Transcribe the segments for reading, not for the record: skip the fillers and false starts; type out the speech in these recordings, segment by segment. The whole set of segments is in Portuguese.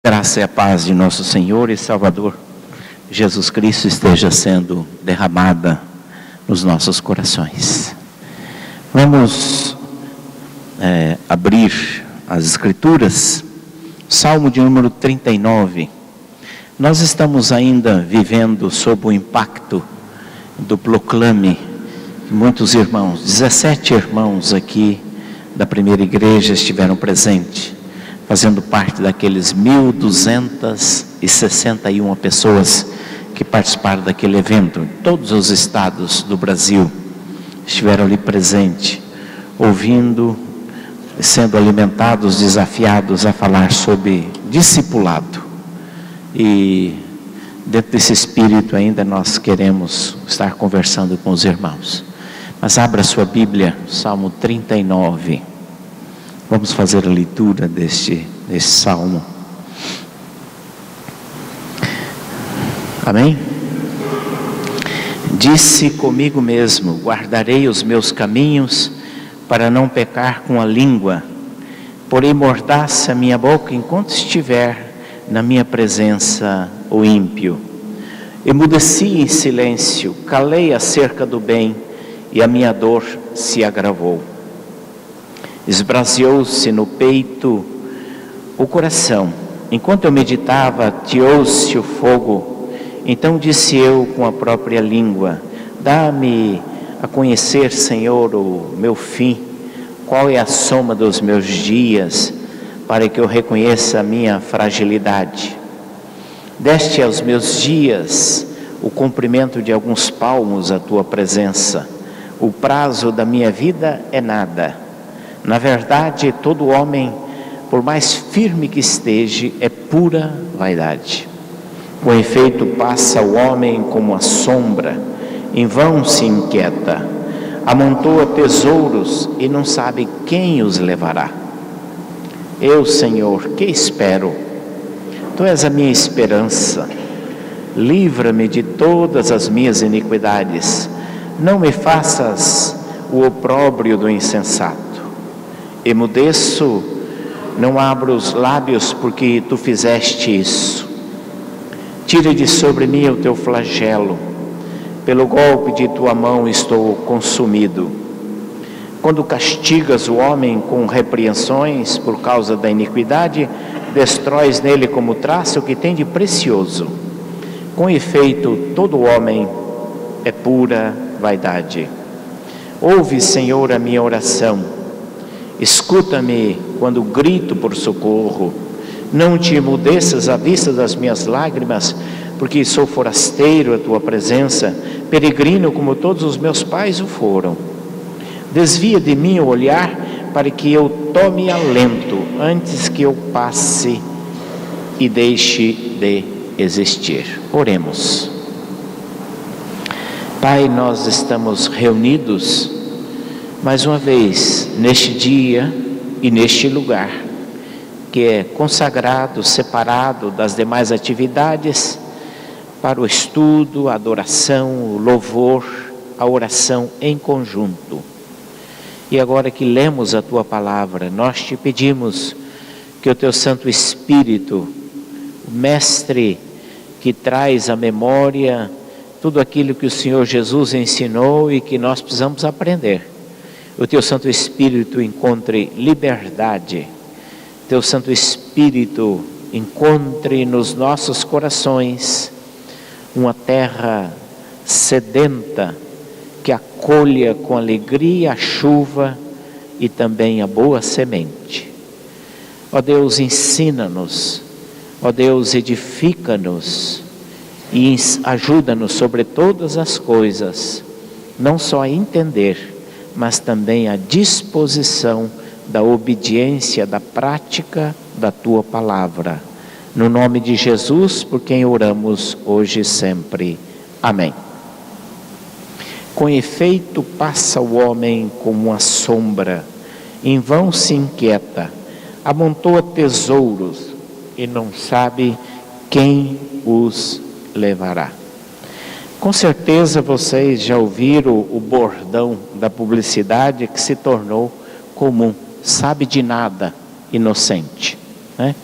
Graça e a paz de nosso Senhor e Salvador Jesus Cristo esteja sendo derramada nos nossos corações. Vamos abrir as Escrituras, Salmo de número 39. Nós estamos ainda vivendo sob o impacto do proclame. Muitos irmãos, 17 irmãos aqui da primeira igreja estiveram presentes, fazendo parte daqueles 1.261 pessoas que participaram daquele evento. Todos os estados do Brasil estiveram ali presentes, ouvindo, sendo alimentados, desafiados a falar sobre discipulado. E dentro desse espírito ainda nós queremos estar conversando com os irmãos. Mas abra sua Bíblia, Salmo 39. Vamos fazer a leitura deste salmo. Amém? Disse comigo mesmo: guardarei os meus caminhos para não pecar com a língua. Porém mordaça a minha boca enquanto estiver na minha presença o ímpio. Emudeci em silêncio, calei acerca do bem, e a minha dor se agravou. Esbraseou-se no peito o coração. Enquanto eu meditava, ateou-se o fogo. Então disse eu com a própria língua: dá-me a conhecer, Senhor, o meu fim. Qual é a soma dos meus dias, para que eu reconheça a minha fragilidade? Deste aos meus dias o comprimento de alguns palmos à tua presença. O prazo da minha vida é nada. Na verdade, todo homem, por mais firme que esteja, é pura vaidade. Com efeito, passa o homem como a sombra, em vão se inquieta. Amontoa tesouros e não sabe quem os levará. Eu, Senhor, que espero? Tu és a minha esperança. Livra-me de todas as minhas iniquidades. Não me faças o opróbrio do insensato. Emudeço, não abro os lábios, porque tu fizeste isso. Tira de sobre mim o teu flagelo. Pelo golpe de tua mão estou consumido. Quando castigas o homem com repreensões por causa da iniquidade, destróis nele como traça o que tem de precioso. Com efeito, todo homem é pura vaidade. Ouve, Senhor, a minha oração. Escuta-me quando grito por socorro. Não te emudeças à vista das minhas lágrimas, porque sou forasteiro à tua presença, peregrino como todos os meus pais o foram. Desvia de mim o olhar, para que eu tome alento, antes que eu passe e deixe de existir. Oremos. Pai, nós estamos reunidos mais uma vez neste dia e neste lugar, que é consagrado, separado das demais atividades, para o estudo, a adoração, o louvor, a oração em conjunto. E agora que lemos a tua palavra, nós te pedimos que o teu Santo Espírito, o Mestre que traz à memória tudo aquilo que o Senhor Jesus ensinou e que nós precisamos aprender, o teu Santo Espírito encontre liberdade, teu Santo Espírito encontre nos nossos corações uma terra sedenta, que acolha com alegria a chuva e também a boa semente. Ó Deus, ensina-nos, ó Deus, edifica-nos e ajuda-nos sobre todas as coisas, não só a entender, mas também a disposição da obediência, da prática da tua palavra. No nome de Jesus, por quem oramos hoje e sempre. Amém. Com efeito, passa o homem como uma sombra, em vão se inquieta, amontoa tesouros e não sabe quem os levará. Com certeza vocês já ouviram o bordão da publicidade que se tornou comum: sabe de nada, inocente, né?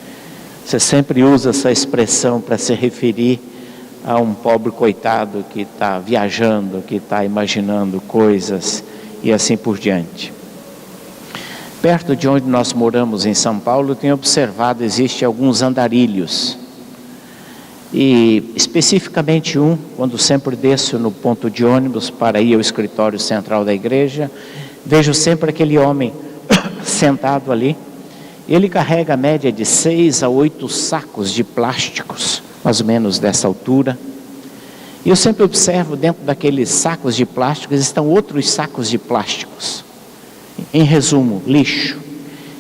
Você sempre usa essa expressão para se referir a um pobre coitado que está viajando, que está imaginando coisas e assim por diante. Perto de onde nós moramos em São Paulo, eu tenho observado, existem alguns andarilhos. E especificamente quando sempre desço no ponto de ônibus para ir ao escritório central da igreja, vejo sempre aquele homem sentado ali. Ele carrega a média de 6 a 8 sacos de plásticos, mais ou menos dessa altura. E eu sempre observo dentro daqueles sacos de plásticos estão outros sacos de plásticos. Em resumo, lixo.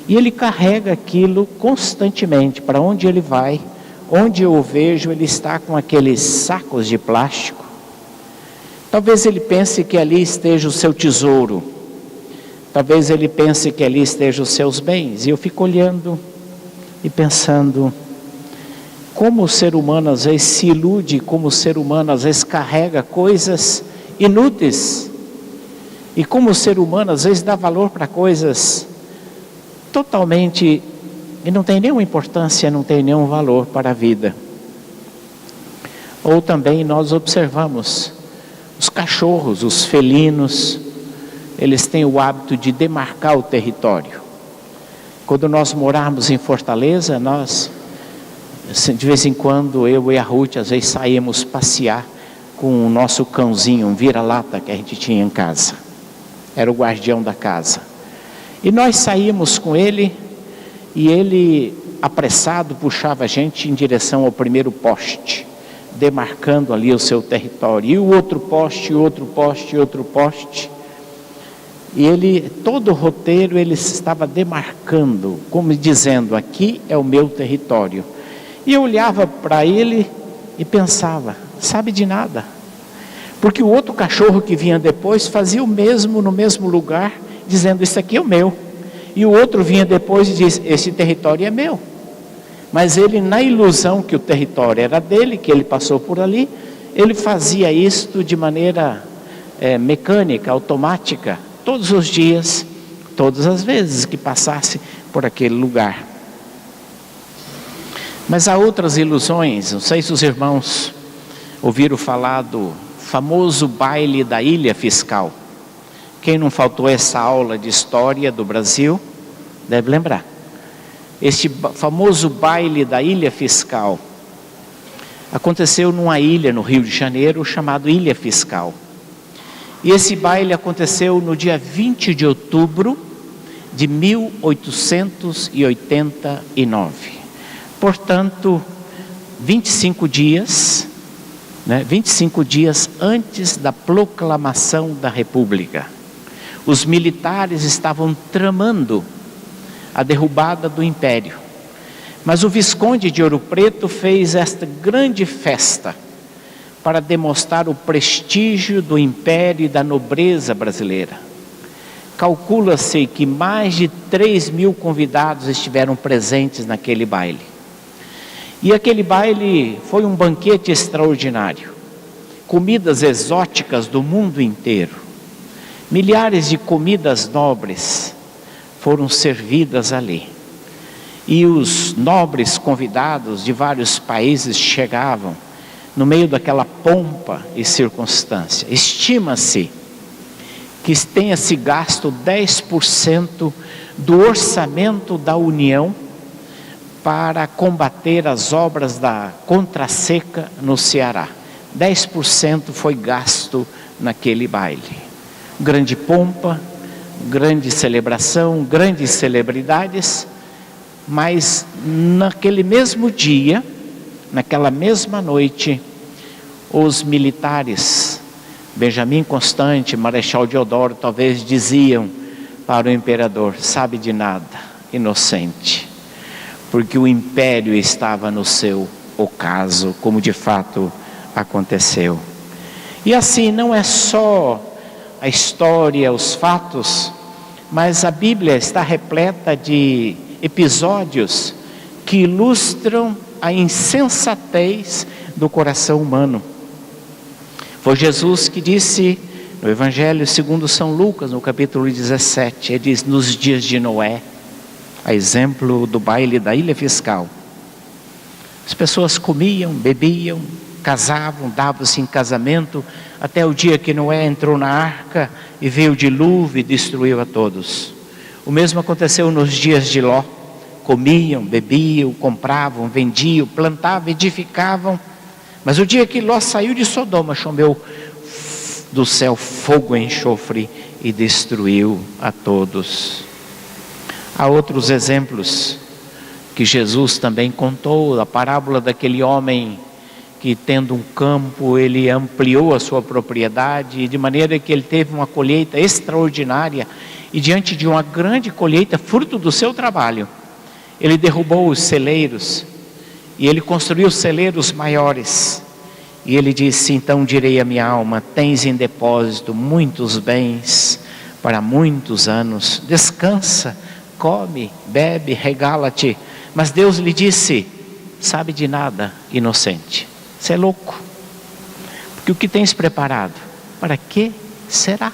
E ele carrega aquilo constantemente. Para onde ele vai, onde eu o vejo, ele está com aqueles sacos de plástico. Talvez ele pense que ali esteja o seu tesouro. Talvez ele pense que ali estejam os seus bens. E eu fico olhando e pensando, como o ser humano às vezes se ilude, como o ser humano às vezes carrega coisas inúteis. E como o ser humano às vezes dá valor para coisas totalmente, e não tem nenhuma importância, não tem nenhum valor para a vida. Ou também nós observamos os cachorros, os felinos, eles têm o hábito de demarcar o território. Quando nós morarmos em Fortaleza, nós, de vez em quando, eu e a Ruth, às vezes saímos passear com o nosso cãozinho, um vira-lata que a gente tinha em casa. Era o guardião da casa. E nós saímos com ele, e ele, apressado, puxava a gente em direção ao primeiro poste, demarcando ali o seu território. E o outro poste, outro poste, outro poste. E ele, todo o roteiro, ele estava demarcando, como dizendo, aqui é o meu território. E eu olhava para ele e pensava, sabe de nada. Porque o outro cachorro que vinha depois fazia o mesmo no mesmo lugar, dizendo, isso aqui é o meu. E o outro vinha depois e diz, esse território é meu. Mas ele, na ilusão que o território era dele, que ele passou por ali, ele fazia isto de maneira mecânica, automática, todos os dias, todas as vezes que passasse por aquele lugar. Mas há outras ilusões. Não sei se os irmãos ouviram falar do famoso baile da Ilha Fiscal. Quem não faltou essa aula de história do Brasil, deve lembrar. Este famoso baile da Ilha Fiscal aconteceu numa ilha no Rio de Janeiro, chamado Ilha Fiscal. E esse baile aconteceu no dia 20 de outubro de 1889. Portanto, 25 dias antes da proclamação da República. Os militares estavam tramando a derrubada do Império. Mas o Visconde de Ouro Preto fez esta grande festa para demonstrar o prestígio do Império e da nobreza brasileira. Calcula-se que mais de 3.000 convidados estiveram presentes naquele baile. E aquele baile foi um banquete extraordinário. Comidas exóticas do mundo inteiro. Milhares de comidas nobres foram servidas ali. E os nobres convidados de vários países chegavam no meio daquela pompa e circunstância. Estima-se que tenha se gasto 10% do orçamento da União para combater as obras da contra-seca no Ceará. 10% foi gasto naquele baile. Grande pompa, grande celebração, grandes celebridades, mas naquele mesmo dia, naquela mesma noite, os militares, Benjamin Constant, Marechal Deodoro, talvez diziam para o imperador, sabe de nada, inocente, porque o império estava no seu ocaso, como de fato aconteceu. E assim, não é só a história, os fatos, mas a Bíblia está repleta de episódios que ilustram a insensatez do coração humano. Foi Jesus que disse no Evangelho segundo São Lucas, no capítulo 17, ele diz, nos dias de Noé, a exemplo do baile da Ilha Fiscal, As pessoas comiam, bebiam, casavam, davam-se em casamento, até o dia que Noé entrou na arca e veio o dilúvio e destruiu a todos. O mesmo aconteceu nos dias de Ló. Comiam, bebiam, compravam, vendiam, plantavam, edificavam. Mas o dia que Ló saiu de Sodoma, choveu do céu fogo e enxofre e destruiu a todos. Há outros exemplos que Jesus também contou, a parábola daquele homem que, tendo um campo, ele ampliou a sua propriedade, de maneira que ele teve uma colheita extraordinária, e diante de uma grande colheita, fruto do seu trabalho, ele derrubou os celeiros, e ele construiu celeiros maiores, e ele disse: então direi à minha alma, tens em depósito muitos bens para muitos anos, descansa, come, bebe, regala-te. Mas Deus lhe disse: sabe de nada, inocente, você é louco, porque o que tens preparado, para que será?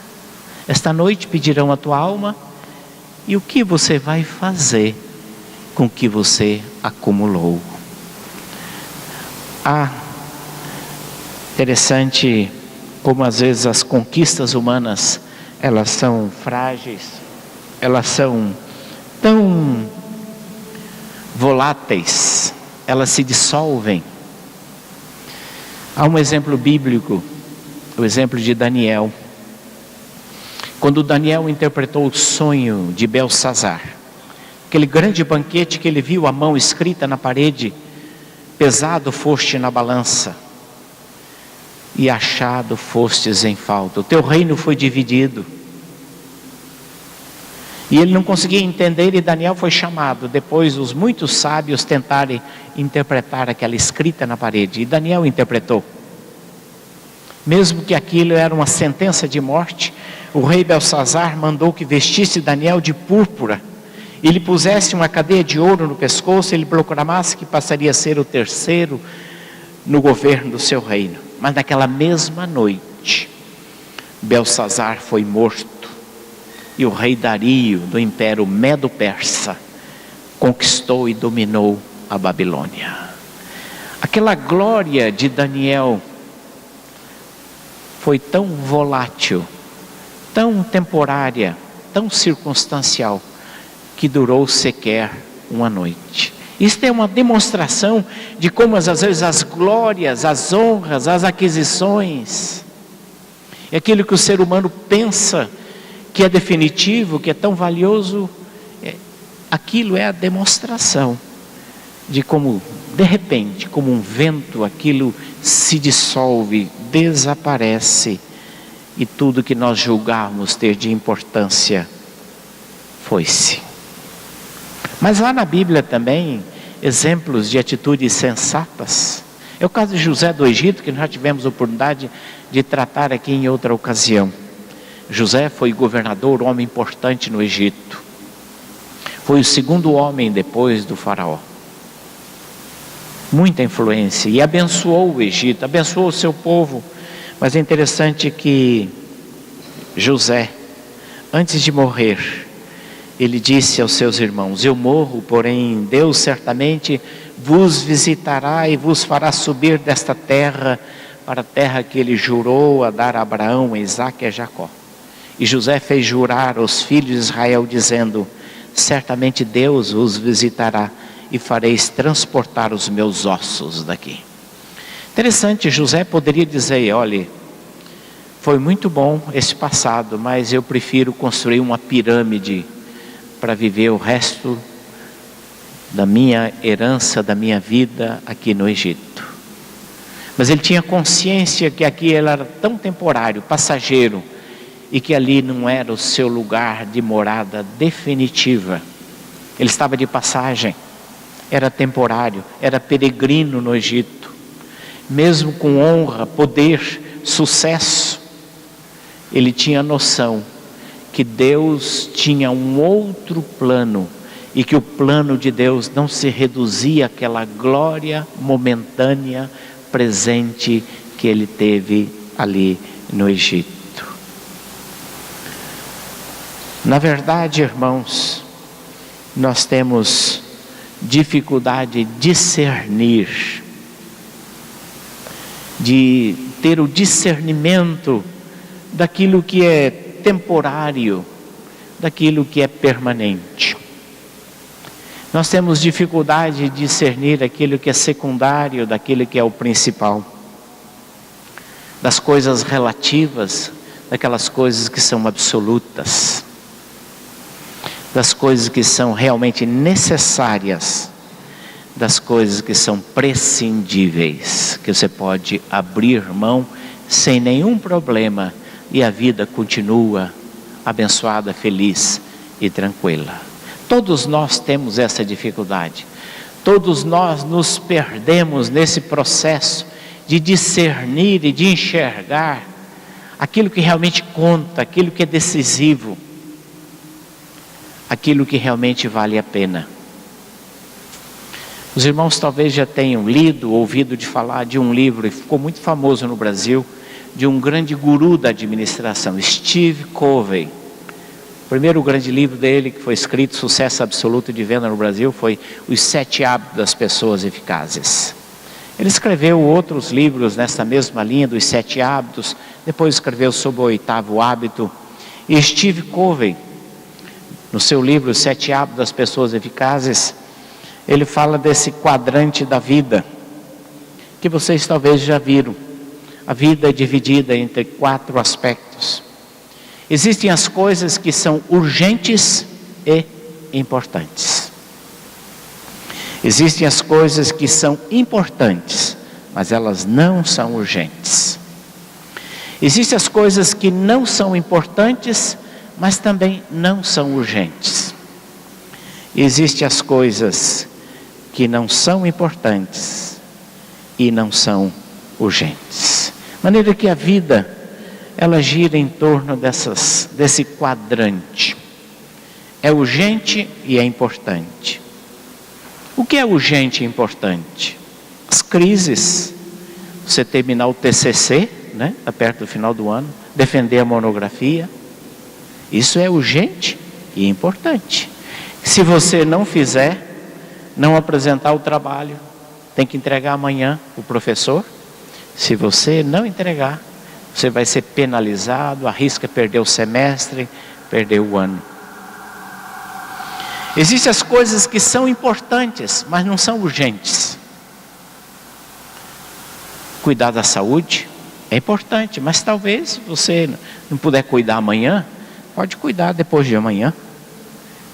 Esta noite pedirão a tua alma, e o que você vai fazer com o que você acumulou? Interessante como às vezes as conquistas humanas, elas são frágeis, elas são tão voláteis, elas se dissolvem. Há um exemplo bíblico, o exemplo de Daniel. Quando Daniel interpretou o sonho de Belsazar, aquele grande banquete que ele viu, a mão escrita na parede: pesado foste na balança, e achado fostes em falta. O teu reino foi dividido. E ele não conseguia entender, e Daniel foi chamado. Depois os muitos sábios tentarem interpretar aquela escrita na parede, e Daniel interpretou. Mesmo que aquilo era uma sentença de morte, o rei Belsazar mandou que vestisse Daniel de púrpura, e lhe pusesse uma cadeia de ouro no pescoço, e ele proclamasse que passaria a ser o terceiro no governo do seu reino. Mas naquela mesma noite, Belsazar foi morto, e o rei Dario, do império Medo-Persa, conquistou e dominou a Babilônia. Aquela glória de Daniel foi tão volátil, tão temporária, tão circunstancial, que durou sequer uma noite. Isto é uma demonstração de como às vezes as glórias, as honras, as aquisições, aquilo que o ser humano pensa que é definitivo, que é tão valioso, aquilo é a demonstração de como, de repente, como um vento, aquilo se dissolve, desaparece, e tudo que nós julgávamos ter de importância foi-se. Mas lá na Bíblia também, exemplos de atitudes sensatas. É o caso de José do Egito, que nós já tivemos a oportunidade de tratar aqui em outra ocasião. José foi governador, homem importante no Egito. Foi o segundo homem depois do faraó. Muita influência, e abençoou o Egito, abençoou o seu povo. Mas é interessante que José, antes de morrer, ele disse aos seus irmãos: eu morro, porém Deus certamente vos visitará e vos fará subir desta terra para a terra que ele jurou a dar a Abraão, a Isaque e a Jacó. E José fez jurar aos filhos de Israel, dizendo: certamente Deus vos visitará e fareis transportar os meus ossos daqui. Interessante, José poderia dizer: olha, foi muito bom esse passado, mas eu prefiro construir uma pirâmide para viver o resto da minha herança, da minha vida aqui no Egito. Mas ele tinha consciência que aqui ele era tão temporário, passageiro, e que ali não era o seu lugar de morada definitiva. Ele estava de passagem, era temporário, era peregrino no Egito. Mesmo com honra, poder, sucesso, ele tinha noção que Deus tinha um outro plano, e que o plano de Deus não se reduzia àquela glória momentânea, presente que ele teve ali no Egito. Na verdade, irmãos, nós temos dificuldade de discernir, de ter o discernimento daquilo que é temporário, daquilo que é permanente. Nós temos dificuldade de discernir aquilo que é secundário daquilo que é o principal, das coisas relativas, daquelas coisas que são absolutas, das coisas que são realmente necessárias, das coisas que são prescindíveis, que você pode abrir mão sem nenhum problema e a vida continua abençoada, feliz e tranquila. Todos nós temos essa dificuldade. Todos nós nos perdemos nesse processo de discernir e de enxergar aquilo que realmente conta, aquilo que é decisivo, aquilo que realmente vale a pena. Os irmãos talvez já tenham lido, ouvido de falar de um livro, e ficou muito famoso no Brasil, de um grande guru da administração, Steve Covey. O primeiro grande livro dele, que foi escrito, sucesso absoluto de venda no Brasil, foi Os 7 Hábitos das Pessoas Eficazes. Ele escreveu outros livros nessa mesma linha dos 7 hábitos, depois escreveu sobre o 8º hábito. E Steve Covey, no seu livro Os 7 Hábitos das Pessoas Eficazes, ele fala desse quadrante da vida, que vocês talvez já viram. A vida é dividida entre 4 aspectos. Existem as coisas que são urgentes e importantes. Existem as coisas que são importantes, mas elas não são urgentes. Existem as coisas que não são importantes, mas também não são urgentes. Existem as coisas que não são importantes e não são urgentes. De maneira que a vida, ela gira em torno desse quadrante. É urgente e é importante. O que é urgente e importante? As crises, você terminar o TCC, né? Está perto do final do ano, defender a monografia, isso é urgente e importante. Se você não fizer, não apresentar o trabalho, tem que entregar amanhã o professor. Se você não entregar, você vai ser penalizado, arrisca perder o semestre, perder o ano. Existem as coisas que são importantes, mas não são urgentes. Cuidar da saúde é importante, mas talvez você não puder cuidar amanhã, pode cuidar depois de amanhã,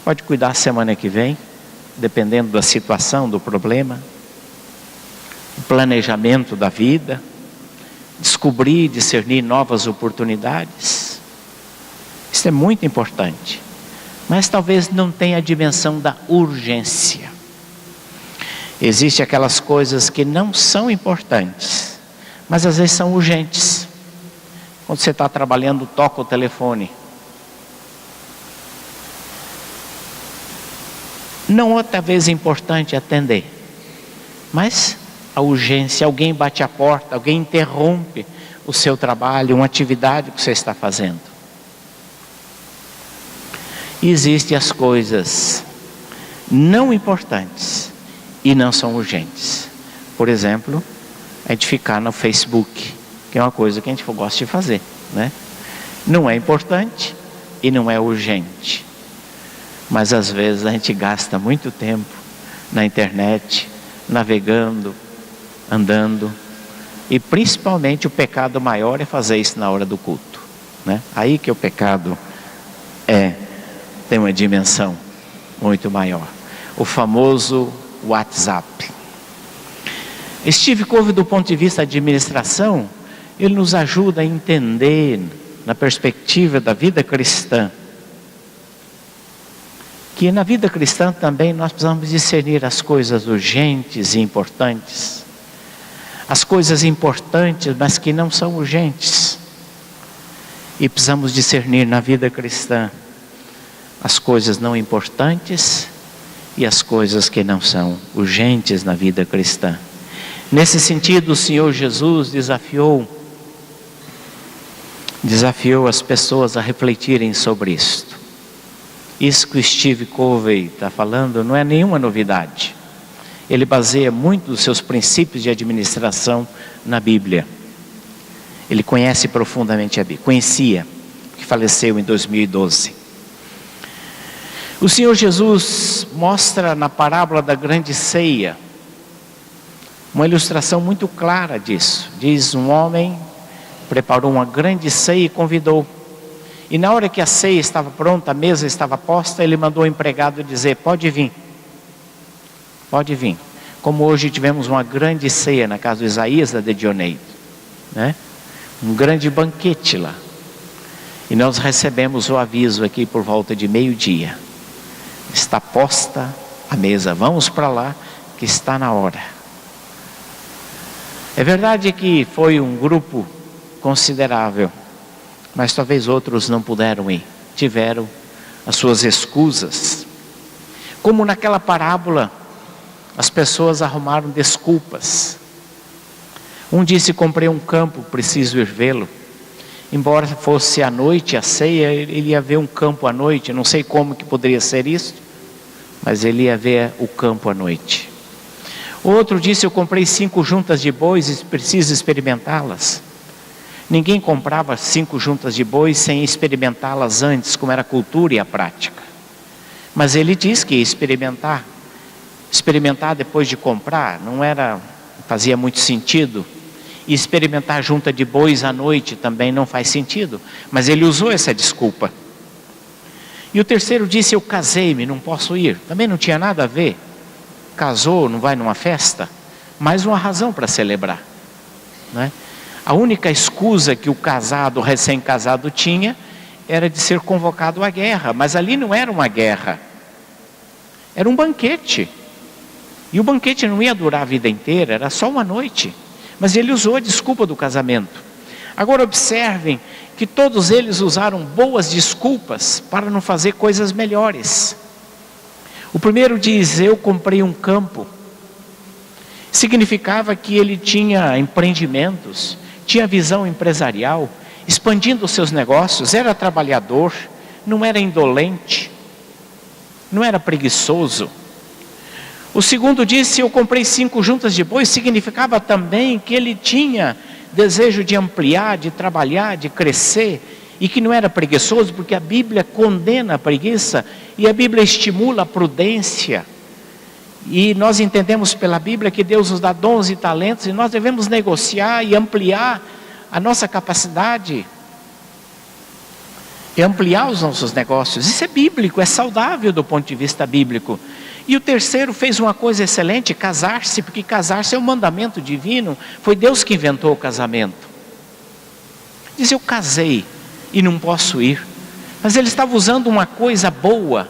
pode cuidar semana que vem, dependendo da situação, do problema. O planejamento da vida, descobrir, discernir novas oportunidades. Isso é muito importante, mas talvez não tenha a dimensão da urgência. Existem aquelas coisas que não são importantes, mas às vezes são urgentes. Quando você está trabalhando, toca o telefone. Não outra vez é importante atender, mas a urgência, alguém bate a porta, alguém interrompe o seu trabalho, uma atividade que você está fazendo. E existem as coisas não importantes e não são urgentes. Por exemplo, a gente ficar no Facebook, que é uma coisa que a gente gosta de fazer, né? Não é importante e não é urgente. Mas às vezes a gente gasta muito tempo na internet, navegando, andando. E principalmente o pecado maior é fazer isso na hora do culto, né? Aí que o pecado tem uma dimensão muito maior. O famoso WhatsApp. Steve Covey, do ponto de vista da administração, ele nos ajuda a entender, na perspectiva da vida cristã, que na vida cristã também nós precisamos discernir as coisas urgentes e importantes. As coisas importantes, mas que não são urgentes. E precisamos discernir na vida cristã as coisas não importantes e as coisas que não são urgentes na vida cristã. Nesse sentido, o Senhor Jesus desafiou as pessoas a refletirem sobre isto. Isso que o Steve Covey está falando não é nenhuma novidade. ele baseia muito dos seus princípios de administração na Bíblia. Ele conhece profundamente a Bíblia, conhecia, que faleceu em 2012. O Senhor Jesus mostra na parábola da grande ceia uma ilustração muito clara disso. Diz: um homem preparou uma grande ceia e convidou. E na hora que a ceia estava pronta, a mesa estava posta, ele mandou o empregado dizer: pode vir, pode vir. Como hoje tivemos uma grande ceia na casa do Isaías da Dedioneiro, né? Um grande banquete lá. E nós recebemos o aviso aqui por volta de 12:00. Está posta a mesa, vamos para lá que está na hora. É verdade que foi um grupo considerável, mas talvez outros não puderam ir, tiveram as suas escusas. Como naquela parábola, as pessoas arrumaram desculpas. Um disse: comprei um campo, preciso ir vê-lo. Embora fosse à noite a ceia, ele ia ver um campo à noite. Não sei como que poderia ser isso, mas ele ia ver o campo à noite. Outro disse: eu comprei 5 juntas de bois e preciso experimentá-las. Ninguém comprava 5 juntas de bois sem experimentá-las antes, como era a cultura e a prática. Mas ele disse que ia experimentar. Experimentar depois de comprar não fazia muito sentido. E experimentar junta de bois à noite também não faz sentido. Mas ele usou essa desculpa. E o terceiro disse: eu casei-me, não posso ir. Também não tinha nada a ver. Casou, não vai numa festa. Mais uma razão para celebrar, né? A única escusa que o casado, o recém-casado tinha, era de ser convocado à guerra. Mas ali não era uma guerra. Era um banquete. E o banquete não ia durar a vida inteira, era só uma noite. Mas ele usou a desculpa do casamento. Agora observem que todos eles usaram boas desculpas para não fazer coisas melhores. O primeiro diz: eu comprei um campo. Significava que ele tinha empreendimentos, tinha visão empresarial, expandindo os seus negócios, era trabalhador, não era indolente, não era preguiçoso. O segundo disse: eu comprei 5 juntas de bois. Significava também que ele tinha desejo de ampliar, de trabalhar, de crescer, e que não era preguiçoso, porque a Bíblia condena a preguiça e a Bíblia estimula a prudência. E nós entendemos pela Bíblia que Deus nos dá dons e talentos e nós devemos negociar e ampliar a nossa capacidade e ampliar os nossos negócios. Isso é bíblico, é saudável do ponto de vista bíblico. E o terceiro fez uma coisa excelente: casar-se, porque casar-se é um mandamento divino. Foi Deus que inventou o casamento. Diz: eu casei e não posso ir. Mas ele estava usando uma coisa boa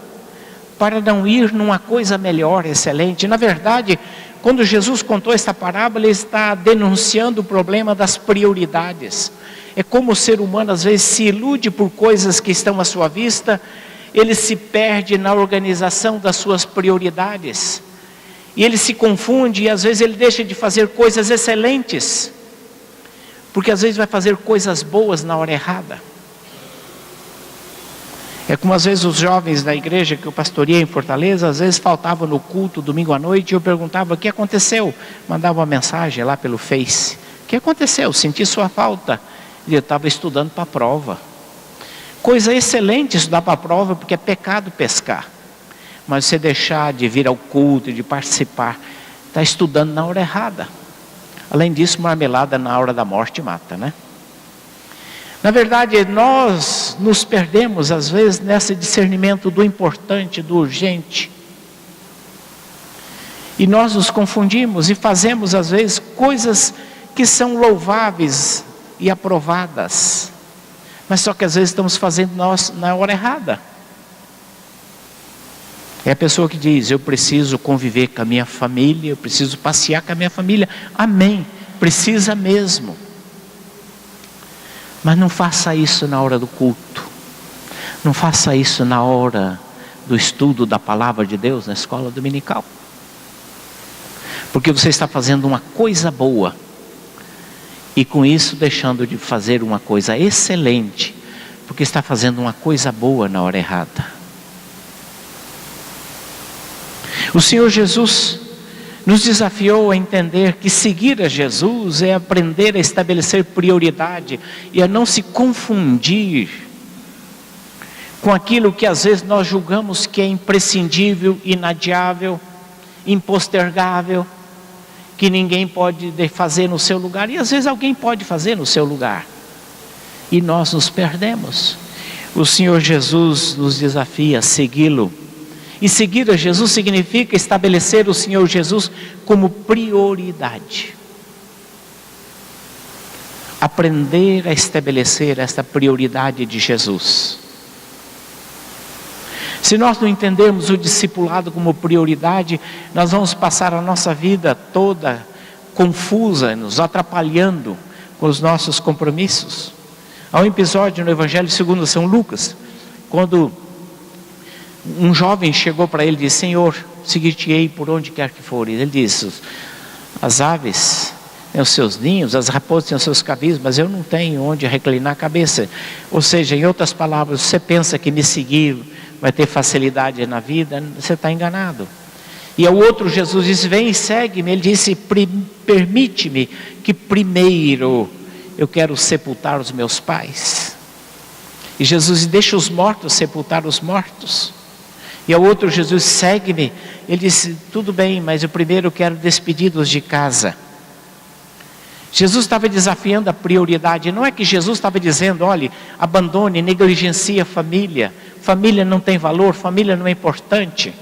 para não ir numa coisa melhor, excelente. Na verdade, quando Jesus contou esta parábola, ele está denunciando o problema das prioridades. É como o ser humano às vezes se ilude por coisas que estão à sua vista. Ele se perde na organização das suas prioridades. E ele se confunde e às vezes ele deixa de fazer coisas excelentes. Porque às vezes vai fazer coisas boas na hora errada. É como às vezes os jovens da igreja que eu pastoreei em Fortaleza, às vezes faltavam no culto domingo à noite e eu perguntava: o que aconteceu? Mandava uma mensagem lá pelo Face: o que aconteceu? Senti sua falta. E eu estava estudando para a prova. Coisa excelente estudar para a prova, porque é pecado pescar. Mas você deixar de vir ao culto, de participar, está estudando na hora errada. Além disso, marmelada na hora da morte mata, né? Na verdade, nós nos perdemos às vezes nesse discernimento do importante, do urgente. E nós nos confundimos e fazemos às vezes coisas que são louváveis e aprovadas. Mas só que às vezes estamos fazendo nós na hora errada. É a pessoa que diz: eu preciso conviver com a minha família, eu preciso passear com a minha família. Amém, precisa mesmo. Mas não faça isso na hora do culto. Não faça isso na hora do estudo da palavra de Deus na escola dominical. Porque você está fazendo uma coisa boa. E com isso deixando de fazer uma coisa excelente. Porque está fazendo uma coisa boa na hora errada. O Senhor Jesus Nos desafiou a entender que seguir a Jesus é aprender a estabelecer prioridade e a não se confundir com aquilo que às vezes nós julgamos que é imprescindível, inadiável, impostergável, que ninguém pode fazer no seu lugar, e às vezes alguém pode fazer no seu lugar, e nós nos perdemos. O Senhor Jesus nos desafia a segui-lo, e seguir a Jesus significa estabelecer o Senhor Jesus como prioridade. Aprender a estabelecer esta prioridade de Jesus. Se nós não entendermos o discipulado como prioridade, nós vamos passar a nossa vida toda confusa, nos atrapalhando com os nossos compromissos. Há um episódio no Evangelho segundo São Lucas, quando um jovem chegou para ele e disse: Senhor, seguir-te-ei por onde quer que fores. Ele disse: as aves têm os seus ninhos, as raposas têm os seus cavis, mas eu não tenho onde reclinar a cabeça. Ou seja, em outras palavras, você pensa que me seguir vai ter facilidade na vida, você está enganado. E ao outro Jesus disse: vem e segue-me. Ele disse: permite-me que primeiro eu quero sepultar os meus pais. E Jesus disse: deixa os mortos sepultar os mortos. E ao outro Jesus: segue-me. Ele disse: tudo bem, mas eu primeiro quero despedir-los de casa. Jesus estava desafiando a prioridade. Não é que Jesus estava dizendo: olhe, abandone, negligencie a família. Família não tem valor, família não é importante.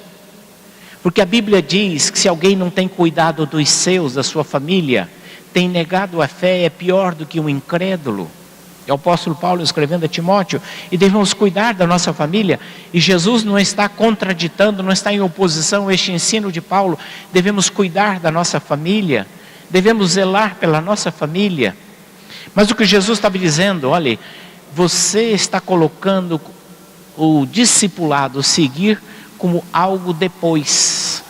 Porque a Bíblia diz que se alguém não tem cuidado dos seus, da sua família, tem negado a fé, é pior do que um incrédulo. É o apóstolo Paulo escrevendo a Timóteo. E devemos cuidar da nossa família. E Jesus não está contraditando, não está em oposição a este ensino de Paulo. Devemos cuidar da nossa família. Devemos zelar pela nossa família. Mas o que Jesus estava dizendo: olha, você está colocando o discipulado, o seguir, como algo depois.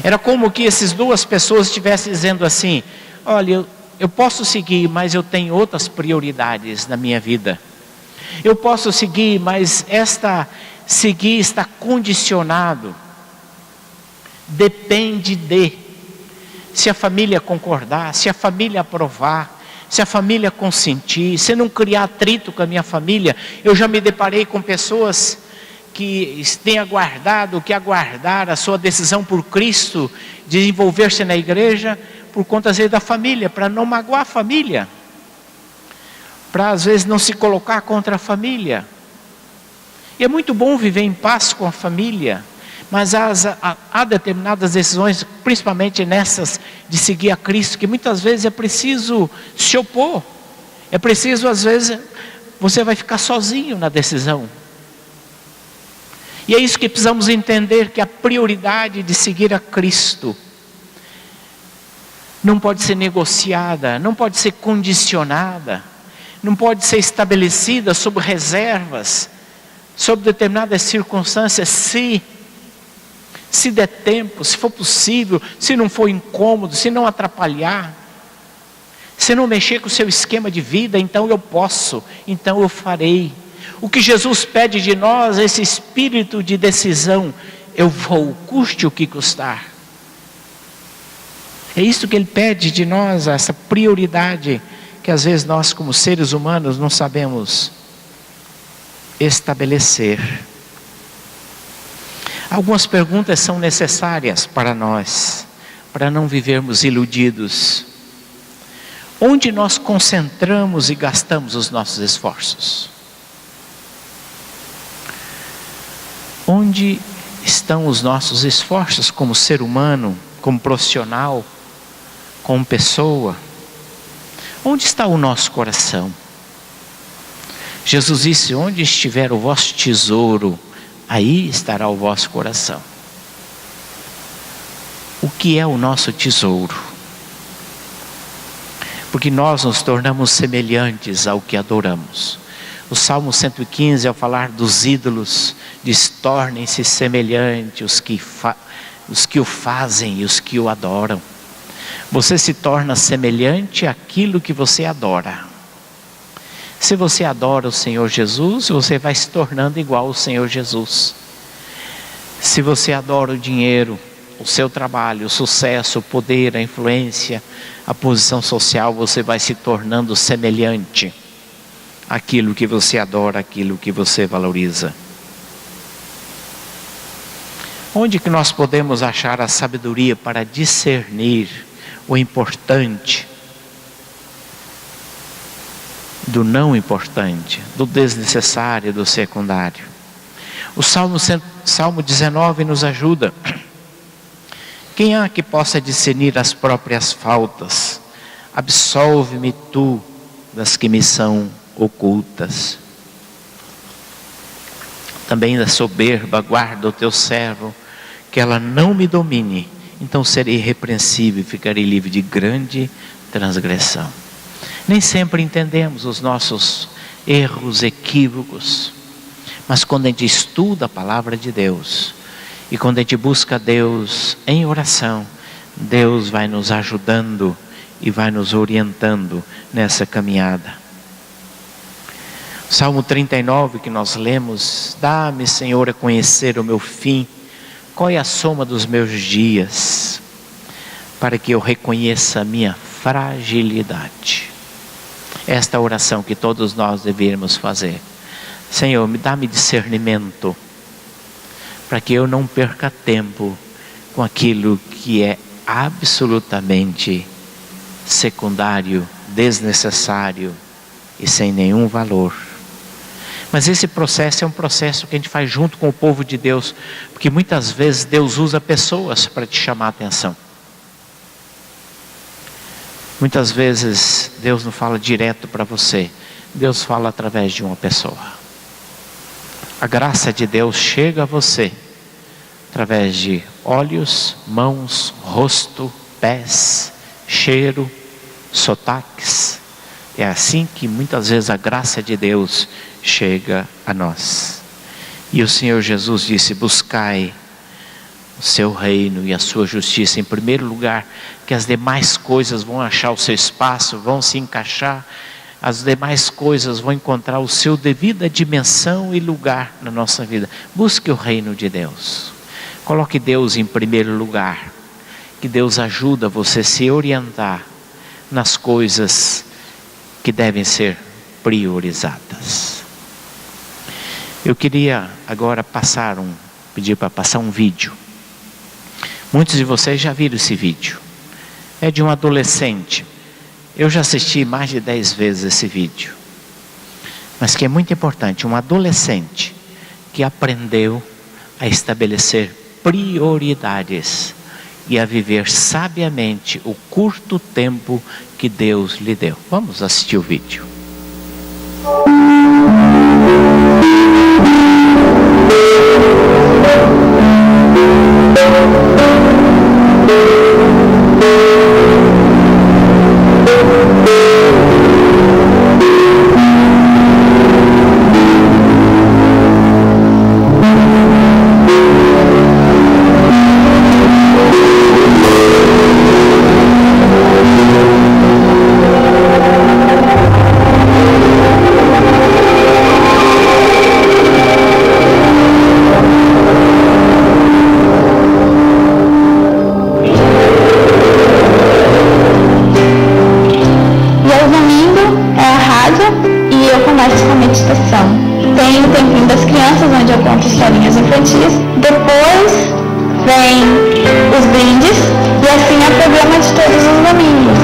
Era como que essas duas pessoas estivessem dizendo assim: olha, eu posso seguir, mas eu tenho outras prioridades na minha vida. Eu posso seguir, mas seguir está condicionado. Depende de, se a família concordar, se a família aprovar, se a família consentir, se não criar atrito com a minha família. Eu já me deparei com pessoas que têm aguardar a sua decisão por Cristo, de envolver-se na igreja, por conta às vezes da família, para não magoar a família, para às vezes não se colocar contra a família. E é muito bom viver em paz com a família, mas há determinadas decisões, principalmente nessas de seguir a Cristo, que muitas vezes é preciso se opor. É preciso, às vezes, você vai ficar sozinho na decisão. E é isso que precisamos entender, que a prioridade de seguir a Cristo não pode ser negociada, não pode ser condicionada, não pode ser estabelecida sob reservas, sob determinadas circunstâncias, se der tempo, se for possível, se não for incômodo, se não atrapalhar, se não mexer com o seu esquema de vida, então eu posso, então eu farei. O que Jesus pede de nós é esse espírito de decisão. Eu vou, custe o que custar. É isso que Ele pede de nós, essa prioridade que às vezes nós como seres humanos não sabemos estabelecer. Algumas perguntas são necessárias para nós, para não vivermos iludidos. Onde nós concentramos e gastamos os nossos esforços? Onde estão os nossos esforços como ser humano, como profissional, como pessoa? Onde está o nosso coração? Jesus disse: onde estiver o vosso tesouro, aí estará o vosso coração. O que é o nosso tesouro? Porque nós nos tornamos semelhantes ao que adoramos. O Salmo 115, ao falar dos ídolos, diz: tornem-se semelhantes os que o fazem e os que o adoram. Você se torna semelhante àquilo que você adora. Se você adora o Senhor Jesus, você vai se tornando igual ao Senhor Jesus. Se você adora o dinheiro, o seu trabalho, o sucesso, o poder, a influência, a posição social, você vai se tornando semelhante àquilo que você adora, àquilo que você valoriza. Onde que nós podemos achar a sabedoria para discernir o importante do não importante, do desnecessário, do secundário? O Salmo 19 nos ajuda. Quem há que possa discernir as próprias faltas? Absolve-me tu das que me são ocultas. Também da soberba guarda o teu servo, que ela não me domine. Então serei irrepreensível e ficarei livre de grande transgressão. Nem sempre entendemos os nossos erros, equívocos. Mas quando a gente estuda a palavra de Deus, e quando a gente busca Deus em oração, Deus vai nos ajudando e vai nos orientando nessa caminhada. Salmo 39 que nós lemos: dá-me, Senhor, a conhecer o meu fim, qual é a soma dos meus dias, para que eu reconheça a minha fragilidade. Esta oração que todos nós deveríamos fazer. Senhor, dá-me discernimento, para que eu não perca tempo com aquilo que é absolutamente secundário, desnecessário e sem nenhum valor. Mas esse processo é um processo que a gente faz junto com o povo de Deus, porque muitas vezes Deus usa pessoas para te chamar a atenção. Muitas vezes Deus não fala direto para você, Deus fala através de uma pessoa. A graça de Deus chega a você através de olhos, mãos, rosto, pés, cheiro, sotaques. É assim que muitas vezes a graça de Deus chega a nós. E o Senhor Jesus disse: buscai o seu reino e a sua justiça em primeiro lugar, que as demais coisas vão achar o seu espaço, vão se encaixar. As demais coisas vão encontrar o seu devida dimensão e lugar na nossa vida. Busque o reino de Deus. Coloque Deus em primeiro lugar. Que Deus ajuda você a se orientar nas coisas que devem ser priorizadas. Eu queria agora pedir para passar um vídeo. Muitos de vocês já viram esse vídeo. É de um adolescente. Eu já assisti mais de 10 vezes esse vídeo. Mas que é muito importante, um adolescente que aprendeu a estabelecer prioridades e a viver sabiamente o curto tempo que Deus lhe deu. Vamos assistir o vídeo. Tem o tempinho das crianças, onde eu conto historinhas infantis. Depois vem os brindes, e assim é o programa de todos os domingos.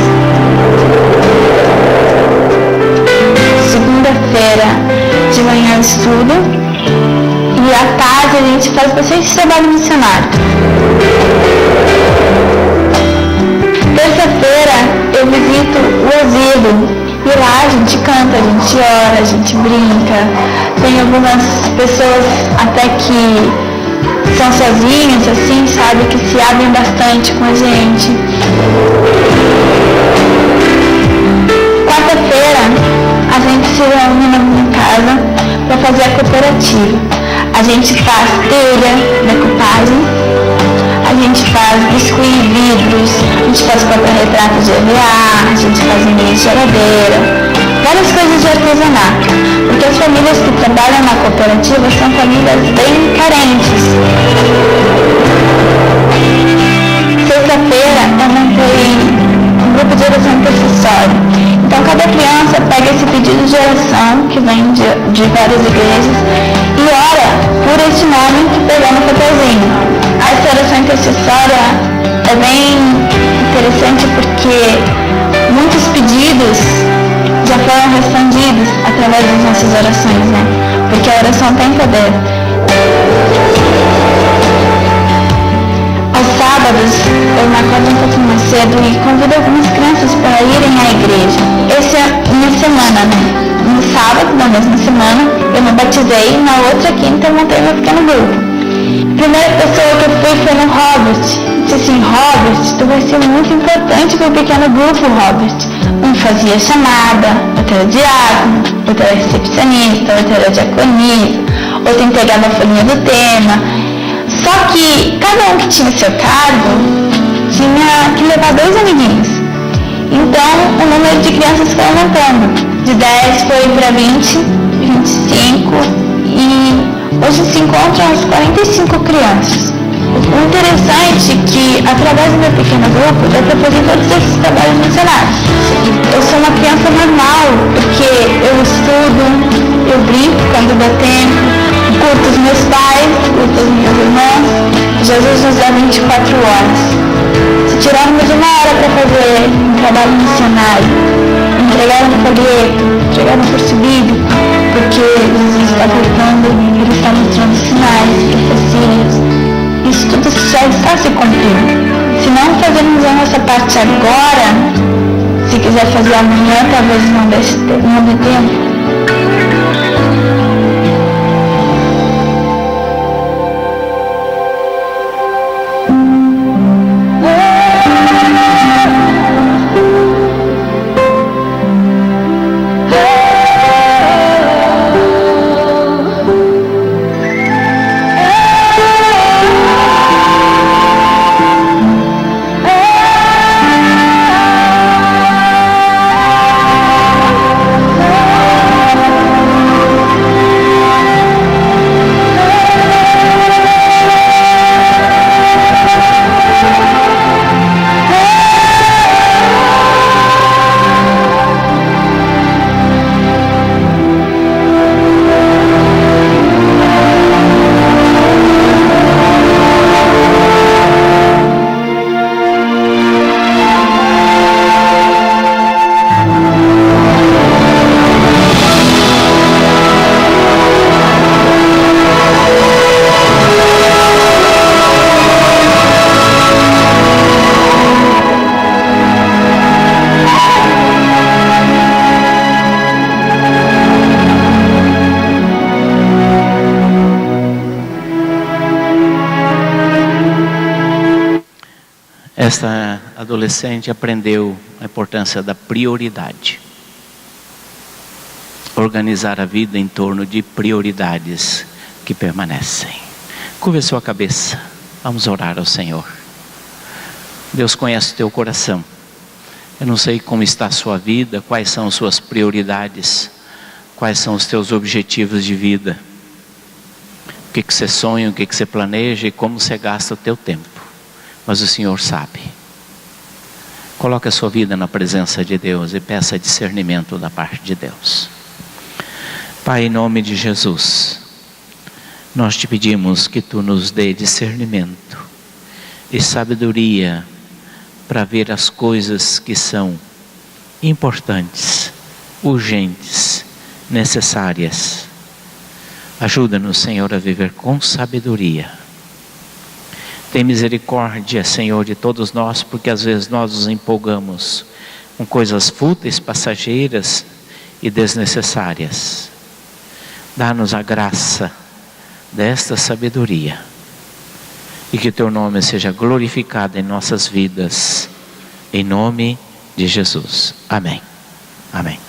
Segunda-feira de manhã eu estudo, e à tarde a gente faz bastante trabalho missionário. Terça-feira eu visito o asilo. E lá a gente canta, a gente ora, a gente brinca. Tem algumas pessoas até que são sozinhas, assim, sabe, que se abrem bastante com a gente. Quarta-feira a gente se reúne na minha casa para fazer a cooperativa. A gente faz telha, decupagem, a gente faz biscuit e vidros, a gente faz porta-retrato de EVA, a gente faz linha de geladeira, várias coisas de artesanato, porque as famílias que trabalham na cooperativa são famílias bem carentes. terça-feira eu montei um grupo de oração intercessória. Então cada criança pega esse pedido de oração que vem de várias igrejas e ora por esse nome que pegou no papelzinho. Essa oração intercessória é bem interessante porque muitos pedidos já foram respondidos através das nossas orações, né? Porque a oração tem poder. Aos sábados, eu me acordo um pouquinho mais cedo e convido algumas crianças para irem à igreja. Essa é minha semana, né? No sábado, na mesma semana, eu me batizei e na outra quinta eu montei meu pequeno grupo. A primeira pessoa que eu fui foi no Robert. Disse assim: Robert, tu vai ser muito importante para o pequeno grupo, Robert. Um fazia chamada, outro era diácono, outro era recepcionista, outro era diaconisa, outro entregava a folhinha do tema. Só que cada um que tinha seu cargo tinha que levar 2 amiguinhos. Então o número de crianças foi aumentando. De 10 foi para 20, 25 e hoje se encontram as 45 crianças. O interessante é que, através do meu pequeno grupo, eu estou fazendo todos esses trabalhos missionários. Eu sou uma criança normal, porque eu estudo, eu brinco quando dá tempo, curto os meus pais, curto os meus irmãos. Jesus nos dá 24 horas. Se tirarmos 1 hora para fazer um trabalho missionário, entregar um folheto, entregar um curso bíblico, porque Jesus está voltando, Ele está mostrando sinais, profecias. Isso tudo já está se cumprindo. Se não fazermos a nossa parte agora, se quiser fazer amanhã, talvez não dê tempo. Esta adolescente aprendeu a importância da prioridade. Organizar a vida em torno de prioridades que permanecem. Curva a sua cabeça. Vamos orar ao Senhor. Deus conhece o teu coração. Eu não sei como está a sua vida, quais são as suas prioridades, quais são os teus objetivos de vida. O que você sonha, o que você planeja e como você gasta o teu tempo. Mas o Senhor sabe. Coloque a sua vida na presença de Deus e peça discernimento da parte de Deus. Pai, em nome de Jesus, nós te pedimos que tu nos dê discernimento e sabedoria para ver as coisas que são importantes, urgentes, necessárias. Ajuda-nos, Senhor, a viver com sabedoria. Tem misericórdia, Senhor, de todos nós, porque às vezes nós nos empolgamos com coisas fúteis, passageiras e desnecessárias. Dá-nos a graça desta sabedoria e que teu nome seja glorificado em nossas vidas, em nome de Jesus. Amém. Amém.